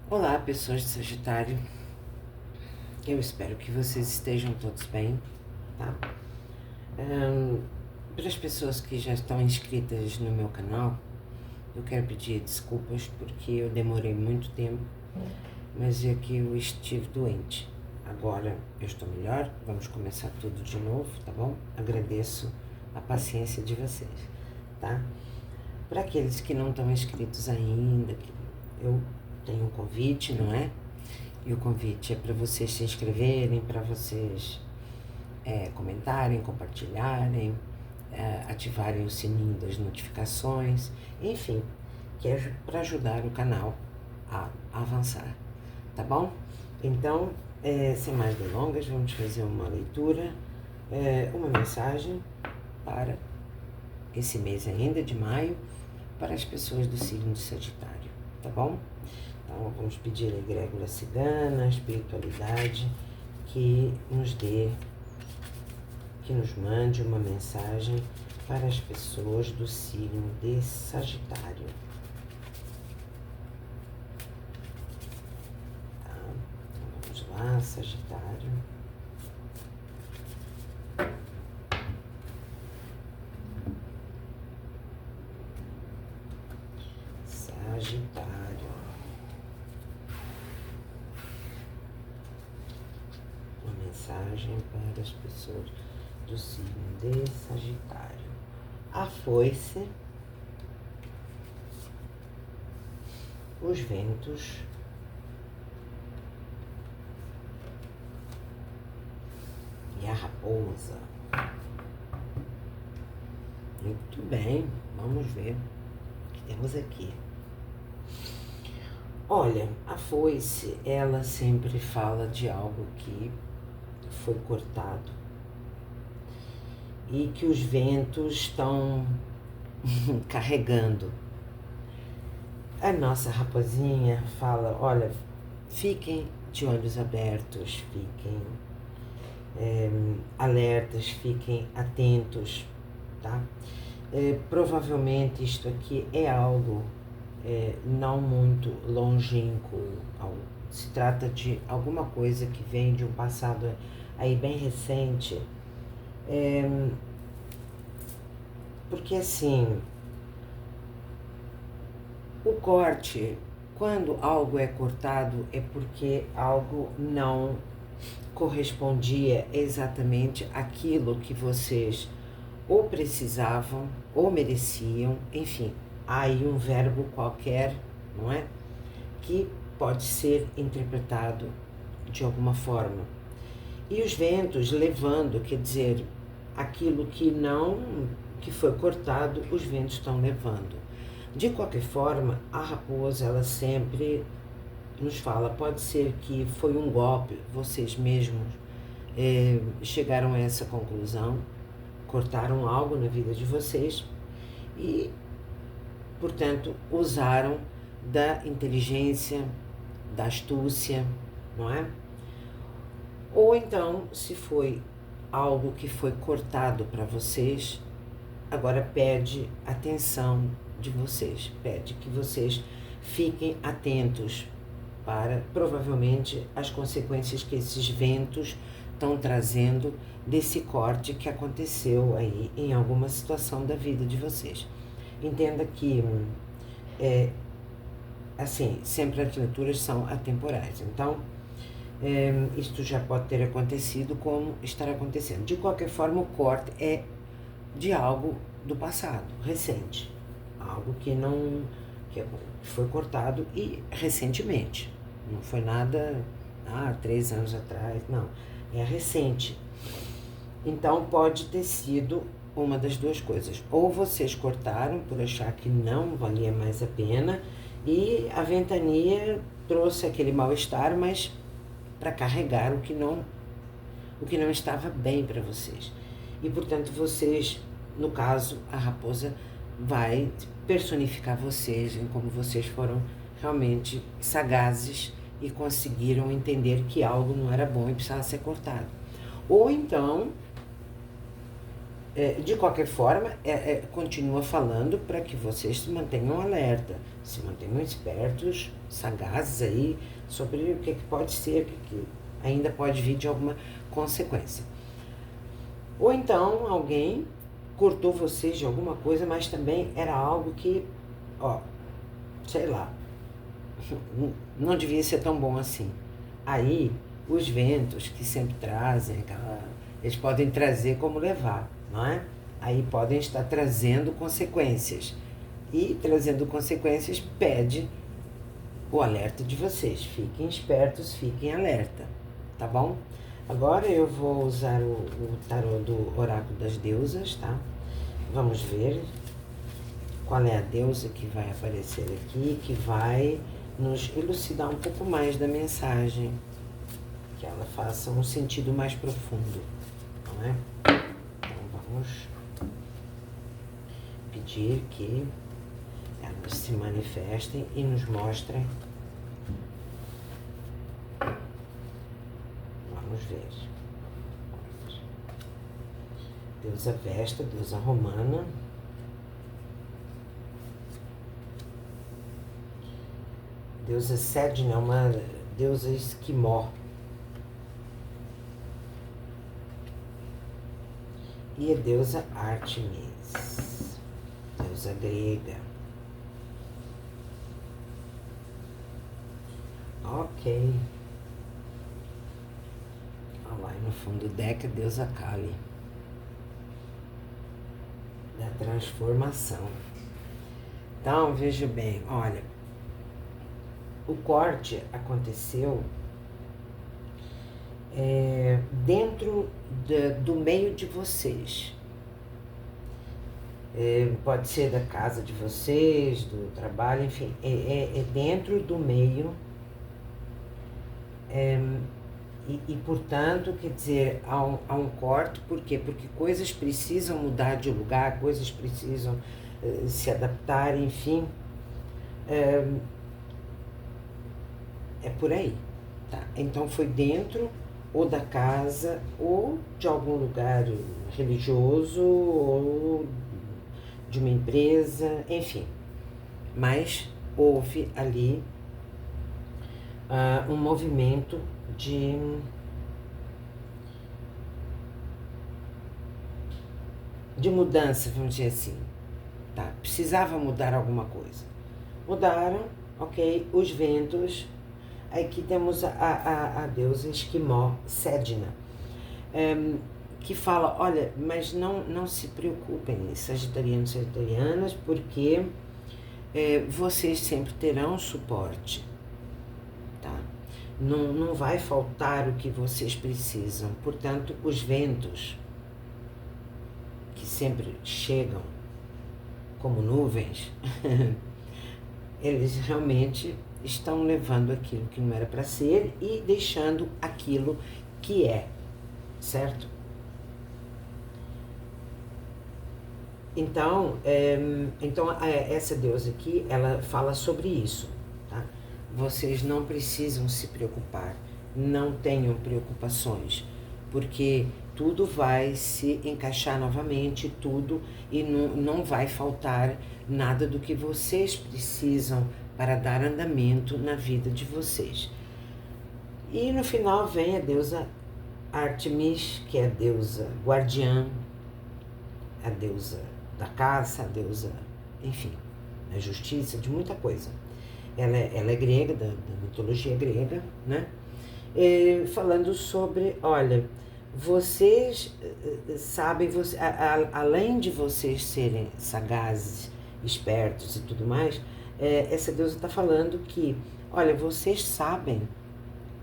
Olá, pessoas de Sagitário. Eu espero que vocês estejam todos bem, tá? Para as pessoas que já estão inscritas no meu canal, eu quero pedir desculpas porque eu demorei muito tempo, mas é que eu estive doente. Agora eu estou melhor, vamos começar tudo de novo, tá bom? Agradeço a paciência de vocês, tá? Para aqueles que não estão inscritos ainda, eu tenho um convite, não é? E o convite é para vocês se inscreverem, para vocês comentarem, compartilharem, ativarem o sininho das notificações, enfim, que é para ajudar o canal a avançar, tá bom? Então, sem mais delongas, vamos fazer uma leitura, uma mensagem para esse mês ainda de maio, para as pessoas do signo de Sagitário, tá bom? Então, vamos pedir a egrégora cigana, a espiritualidade, que nos mande uma mensagem para as pessoas do signo de Sagitário. Tá? Então, vamos lá, Sagitário. Sagitário. Uma mensagem para as pessoas do signo de Sagitário. A foice, os ventos, e a raposa. Muito bem, vamos ver o que temos aqui. Olha, a foice, ela sempre fala de algo que foi cortado e que os ventos estão carregando. A nossa raposinha fala, olha, fiquem de olhos abertos, fiquem alertas, fiquem atentos, tá? Provavelmente isto aqui é algo não muito longínquo, se trata de alguma coisa que vem de um passado aí bem recente, porque assim, o corte, quando algo é cortado, é porque algo não correspondia exatamente àquilo que vocês ou precisavam ou mereciam, enfim, há aí um verbo qualquer, não é? Que pode ser interpretado de alguma forma. E os ventos levando, quer dizer, aquilo que foi cortado, os ventos estão levando. De qualquer forma, a raposa, ela sempre nos fala, pode ser que foi um golpe, vocês mesmos chegaram a essa conclusão, cortaram algo na vida de vocês e, portanto, usaram da inteligência, da astúcia, não é? Ou então, se foi algo que foi cortado para vocês, agora pede atenção de vocês, pede que vocês fiquem atentos para, provavelmente, as consequências que esses ventos estão trazendo desse corte que aconteceu aí em alguma situação da vida de vocês. Entenda que, assim, sempre as leituras são atemporais, então, isto já pode ter acontecido como estará acontecendo. De qualquer forma, o corte é de algo do passado, recente, algo que foi cortado e recentemente, não foi nada 3 anos atrás, não, é recente. Então pode ter sido uma das duas coisas, ou vocês cortaram por achar que não valia mais a pena e a ventania trouxe aquele mal-estar, mas para carregar o que não estava bem para vocês. E, portanto, vocês, no caso, a raposa vai personificar vocês em como vocês foram realmente sagazes e conseguiram entender que algo não era bom e precisava ser cortado. Ou então, De qualquer forma, continua falando para que vocês se mantenham alerta, se mantenham espertos, sagazes aí sobre o que pode ser, o que ainda pode vir de alguma consequência. Ou então alguém cortou vocês de alguma coisa, mas também era algo que, sei lá, não devia ser tão bom assim. Aí, os ventos que sempre trazem, eles podem trazer como levar, não é? Aí podem estar trazendo consequências. E trazendo consequências pede o alerta de vocês. Fiquem espertos, fiquem alerta, tá bom? Agora eu vou usar o tarô do Oráculo das Deusas, tá? Vamos ver qual é a deusa que vai aparecer aqui, que vai nos elucidar um pouco mais da mensagem, que ela faça um sentido mais profundo, não é? Então vamos pedir que elas se manifestem e nos mostrem. Vamos ver. Deusa Vesta, deusa romana. Deusa Sedna é uma deusa esquimó. E a deusa Ártemis, deusa grega. Ok. Olha lá, no fundo do deck a deusa Kali, da transformação. Então, veja bem, olha, o corte aconteceu dentro do meio de vocês. Pode ser da casa de vocês, do trabalho, enfim, é dentro do meio. E, portanto, quer dizer, há um corte. Por quê? Porque coisas precisam mudar de lugar, coisas precisam se adaptar, enfim. É por aí, tá? Então foi dentro ou da casa ou de algum lugar religioso ou de uma empresa, enfim. Mas houve ali um movimento de mudança, vamos dizer assim, tá? Precisava mudar alguma coisa. Mudaram, ok, os ventos. Aqui temos a deusa esquimó, Sedna, que fala, olha, mas não se preocupem, sagitarianos e sagitarianas, porque vocês sempre terão suporte, tá? Não vai faltar o que vocês precisam. Portanto, os ventos que sempre chegam como nuvens, eles realmente estão levando aquilo que não era para ser e deixando aquilo que é, certo? Então, essa deusa aqui, ela fala sobre isso, tá? Vocês não precisam se preocupar, não tenham preocupações, porque tudo vai se encaixar novamente, tudo, e não vai faltar nada do que vocês precisam para dar andamento na vida de vocês. E no final vem a deusa Ártemis, que é a deusa guardiã, a deusa da caça, a deusa, enfim, da justiça, de muita coisa. Ela é grega, da mitologia grega, né? Falando sobre, olha, vocês sabem, além de vocês serem sagazes, espertos e tudo mais, essa deusa está falando que, olha, vocês sabem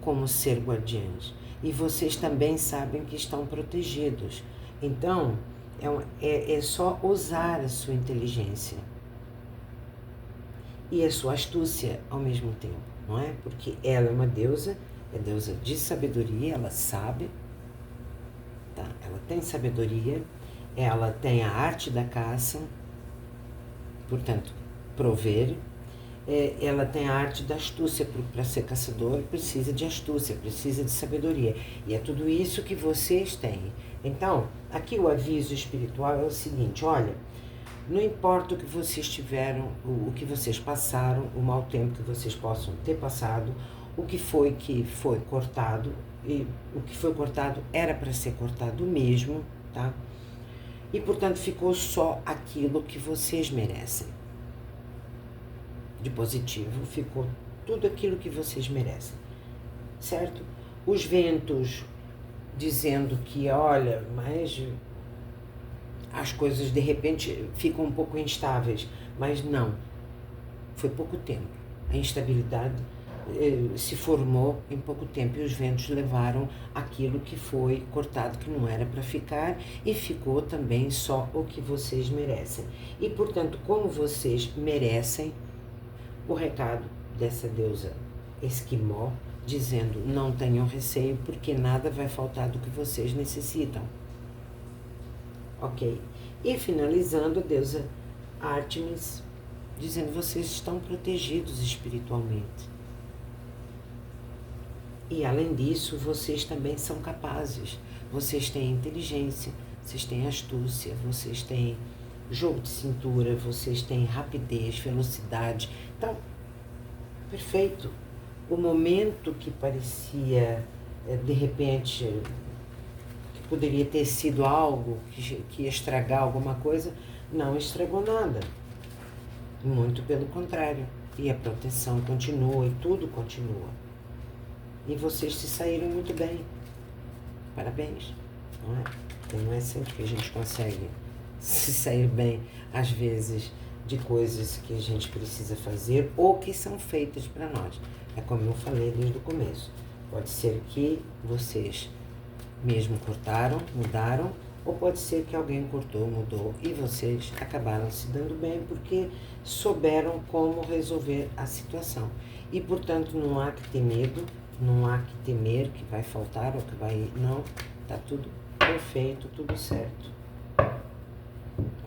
como ser guardiães e vocês também sabem que estão protegidos. Então, é só usar a sua inteligência e a sua astúcia ao mesmo tempo, não é? Porque ela é uma deusa, é deusa de sabedoria, ela sabe, tá? Ela tem sabedoria, ela tem a arte da caça, portanto, prover. ela tem a arte da astúcia. Para ser caçador precisa de astúcia, precisa de sabedoria. E é tudo isso que vocês têm. Então, aqui o aviso espiritual é o seguinte, olha, não importa o que vocês tiveram, o que vocês passaram, o mau tempo que vocês possam ter passado, o que foi cortado, e o que foi cortado era para ser cortado mesmo, tá? E, portanto, ficou só aquilo que vocês merecem. De positivo, ficou tudo aquilo que vocês merecem, certo? Os ventos dizendo que, olha, mas as coisas de repente ficam um pouco instáveis, mas não, foi pouco tempo. A instabilidade se formou em pouco tempo e os ventos levaram aquilo que foi cortado, que não era para ficar, e ficou também só o que vocês merecem. E, portanto, como vocês merecem, o recado dessa deusa esquimó, dizendo, não tenham receio, porque nada vai faltar do que vocês necessitam. Ok? E finalizando, a deusa Ártemis, dizendo, vocês estão protegidos espiritualmente. E além disso, vocês também são capazes. Vocês têm inteligência, vocês têm astúcia, vocês têm jogo de cintura, vocês têm rapidez, velocidade. Então, perfeito. O momento que parecia, de repente, que poderia ter sido algo que ia estragar alguma coisa, não estragou nada. Muito pelo contrário. E a proteção continua e tudo continua. E vocês se saíram muito bem. Parabéns. Não é? Porque não é sempre que a gente consegue se sair bem, às vezes, de coisas que a gente precisa fazer ou que são feitas para nós. É como eu falei desde o começo. Pode ser que vocês mesmo cortaram, mudaram, ou pode ser que alguém cortou, mudou e vocês acabaram se dando bem porque souberam como resolver a situação. E, portanto, não há que ter medo, não há que temer que vai faltar ou que vai... Não, está tudo perfeito, tudo certo.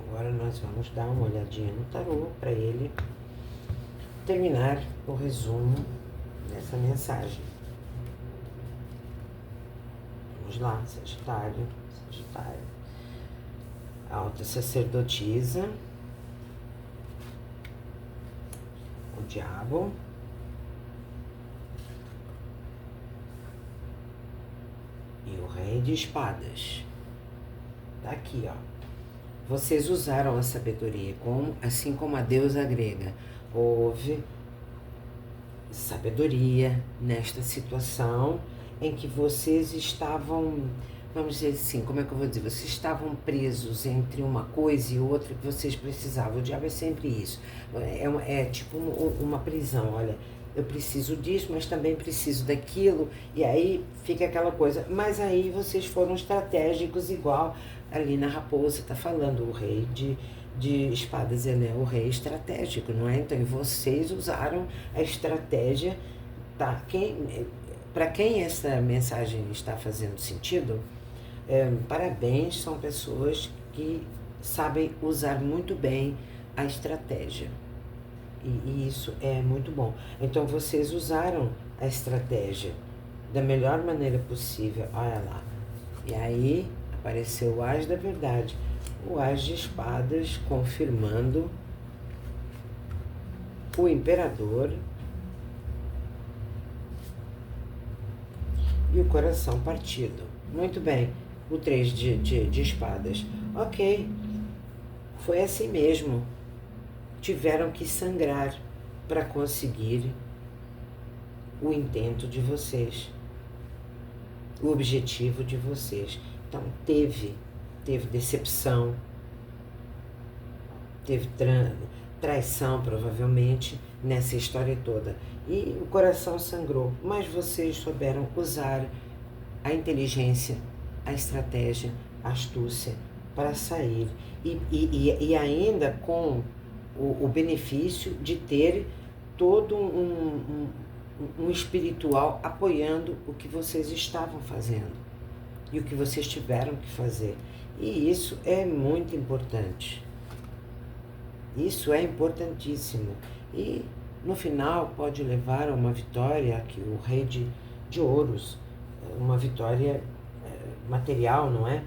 Agora nós vamos dar uma olhadinha no tarô para ele terminar o resumo dessa mensagem. Vamos lá, Sagitário. Alta sacerdotisa, o diabo, e o rei de espadas. Tá aqui, ó. Vocês usaram a sabedoria, assim como a deusa grega. Houve sabedoria nesta situação em que vocês estavam, vamos dizer assim, como é que eu vou dizer? Vocês estavam presos entre uma coisa e outra que vocês precisavam. O diabo é sempre isso. É tipo uma prisão, olha. Eu preciso disso, mas também preciso daquilo. E aí fica aquela coisa. Mas aí vocês foram estratégicos, igual ali na Raposa está falando. O rei de espadas, ele é o rei estratégico, não é? Então vocês usaram a estratégia. Tá? Para quem essa mensagem está fazendo sentido, parabéns, são pessoas que sabem usar muito bem a estratégia. E isso é muito bom. Então vocês usaram a estratégia da melhor maneira possível. Olha lá. E aí apareceu o As da Verdade. O As de Espadas confirmando o Imperador e o Coração Partido. Muito bem. O 3 de Espadas. Ok. Foi assim mesmo. Tiveram que sangrar para conseguir o intento de vocês, o objetivo de vocês. Então, teve decepção, teve traição, provavelmente, nessa história toda. E o coração sangrou, mas vocês souberam usar a inteligência, a estratégia, a astúcia para sair. E ainda com o benefício de ter todo um espiritual apoiando o que vocês estavam fazendo e o que vocês tiveram que fazer. E isso é muito importante. Isso é importantíssimo. E no final pode levar a uma vitória, que o rei de ouros, uma vitória material, não é?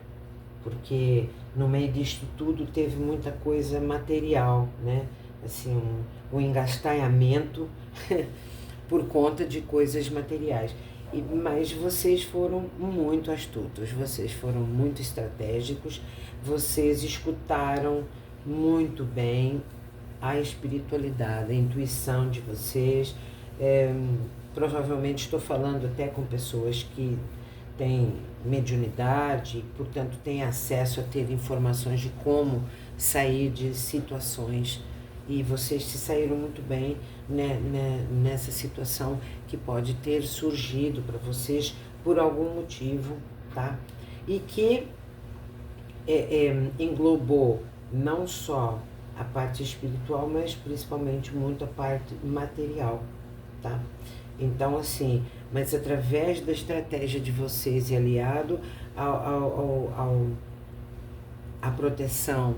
Porque no meio disto tudo teve muita coisa material, né? Assim, um engastalhamento por conta de coisas materiais. Mas vocês foram muito astutos, vocês foram muito estratégicos, vocês escutaram muito bem a espiritualidade, a intuição de vocês. Provavelmente estou falando até com pessoas que têm mediunidade, portanto têm acesso a ter informações de como sair de situações, e vocês se saíram muito bem, né, nessa situação que pode ter surgido para vocês por algum motivo, tá? E que englobou não só a parte espiritual, mas principalmente muito a parte material, tá? Então, assim, mas através da estratégia de vocês e aliado à proteção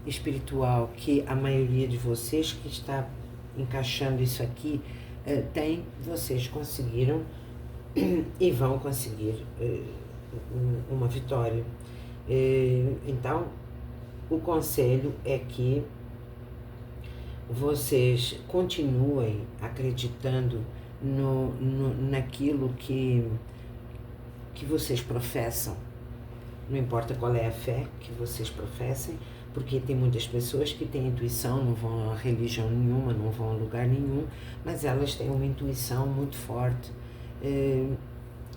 espiritual que a maioria de vocês que está encaixando isso aqui tem, vocês conseguiram e vão conseguir uma vitória. Então, o conselho é que vocês continuem acreditando naquilo que vocês professam. Não importa qual é a fé que vocês professem, porque tem muitas pessoas que têm intuição, não vão a religião nenhuma, não vão a lugar nenhum, mas elas têm uma intuição muito forte,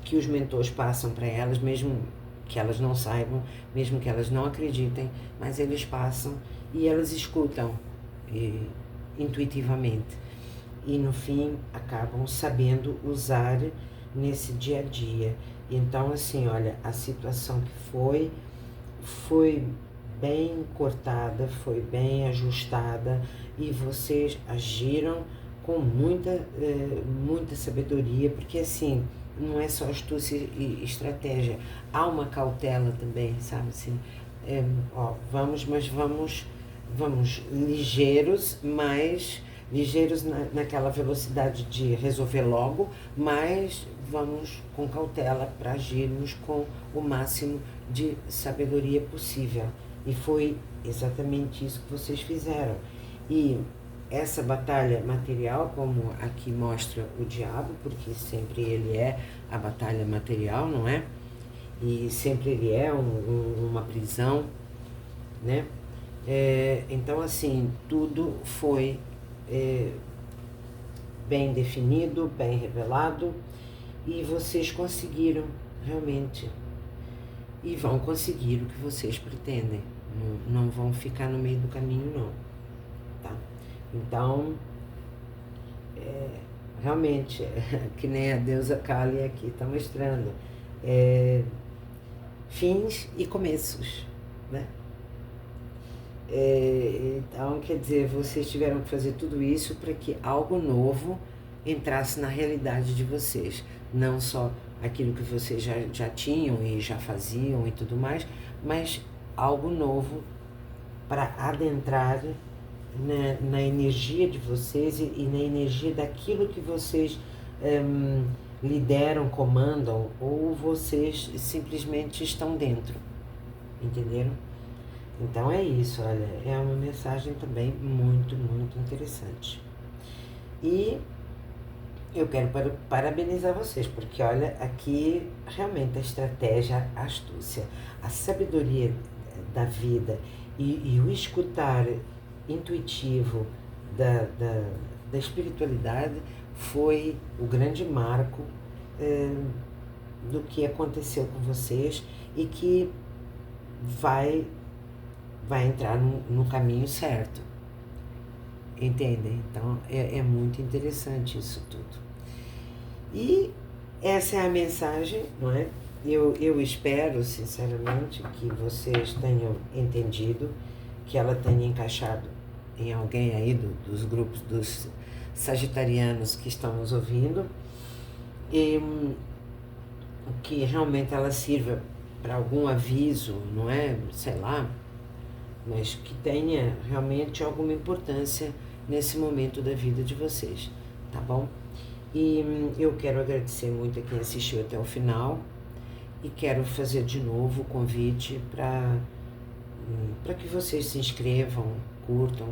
que os mentores passam para elas, mesmo que elas não saibam, mesmo que elas não acreditem, mas eles passam e elas escutam intuitivamente. E no fim acabam sabendo usar nesse dia a dia. Então, assim, olha, a situação que foi bem cortada, foi bem ajustada, e vocês agiram com muita sabedoria, porque assim, não é só astúcia e estratégia, há uma cautela também, sabe, assim, vamos ligeiros, mas ligeiros naquela velocidade de resolver logo, mas vamos com cautela para agirmos com o máximo de sabedoria possível. E foi exatamente isso que vocês fizeram. E essa batalha material, como aqui mostra o diabo, porque sempre ele é a batalha material, não é? E sempre ele é uma prisão, né? Então, assim, tudo foi bem definido, bem revelado, e vocês conseguiram realmente, e vão conseguir o que vocês pretendem, não vão ficar no meio do caminho, não, tá? Então, realmente, que nem a deusa Kali aqui está mostrando, fins e começos, né? Então, quer dizer, vocês tiveram que fazer tudo isso para que algo novo entrasse na realidade de vocês, não só aquilo que vocês já tinham e já faziam e tudo mais, mas algo novo para adentrar na energia de vocês e na energia daquilo que vocês lideram, comandam, ou vocês simplesmente estão dentro, entenderam? Então é isso, olha, é uma mensagem também muito, muito interessante. E eu quero parabenizar vocês, porque olha, aqui realmente a estratégia, a astúcia, a sabedoria da vida e o escutar intuitivo da espiritualidade foi o grande marco do que aconteceu com vocês e que vai entrar no caminho certo. Entendem? Então é muito interessante isso tudo. E essa é a mensagem, não é? Eu espero, sinceramente, que vocês tenham entendido, que ela tenha encaixado em alguém aí dos grupos dos sagitarianos que estão nos ouvindo, e que realmente ela sirva para algum aviso, não é? Sei lá, mas que tenha realmente alguma importância nesse momento da vida de vocês, tá bom? E eu quero agradecer muito a quem assistiu até o final e quero fazer de novo o convite para que vocês se inscrevam, curtam,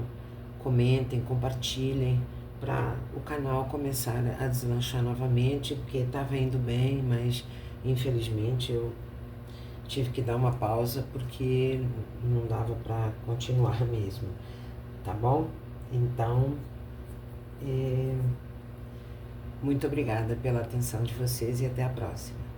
comentem, compartilhem, para o canal começar a deslanchar novamente, porque estava indo bem, mas infelizmente eu tive que dar uma pausa porque não dava para continuar mesmo, tá bom? Então, muito obrigada pela atenção de vocês e até a próxima.